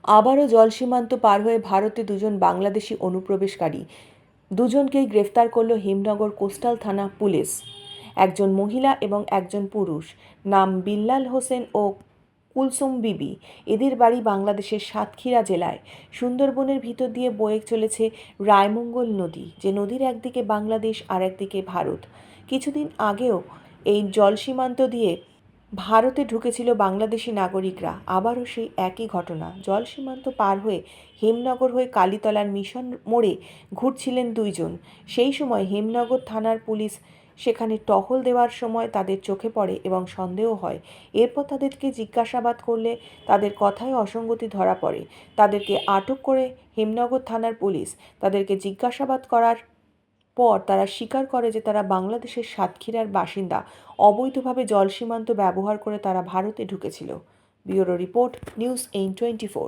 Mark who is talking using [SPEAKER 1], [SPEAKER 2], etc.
[SPEAKER 1] আবারও জলসীমান্ত পার হয়ে ভারতে দুজন বাংলাদেশি অনুপ্রবেশকারী দুজনকেই গ্রেফতার করল হিমনগর কোস্টাল থানা পুলিশ। একজন মহিলা এবং একজন পুরুষ, নাম বিল্লাল হোসেন ও কুলসুম বিবি। এদের বাড়ি বাংলাদেশের সাতক্ষীরা জেলায়। সুন্দরবনের ভিতর দিয়ে বয়ে চলেছে রায়মঙ্গল নদী, যে নদীর একদিকে বাংলাদেশ আর একদিকে ভারত। কিছুদিন আগেও এই জলসীমান্ত দিয়ে ভারতে ঢুকেছিল বাংলাদেশি নাগরিকরা। আবারও সেই একই ঘটনা। জলসীমান্ত পার হয়ে হেমনগর হয়ে কালীতলার মিশন মোড়ে ঘুরছিলেন দুইজন। সেই সময় হেমনগর থানার পুলিশ সেখানে টহল দেওয়ার সময় তাদের চোখে পড়ে এবং সন্দেহ হয়। এরপর তাদেরকে জিজ্ঞাসাবাদ করলে তাদের কথায় অসঙ্গতি ধরা পড়ে। তাদেরকে আটক করে হেমনগর থানার পুলিশ। তাদেরকে জিজ্ঞাসাবাদ করার পর তারা স্বীকার করে যে তারা বাংলাদেশের সাতক্ষীরার বাসিন্দা। অবৈধভাবে জলসীমান্ত ব্যবহার করে তারা ভারতে ঢুকেছিল। Bureau report, news 824।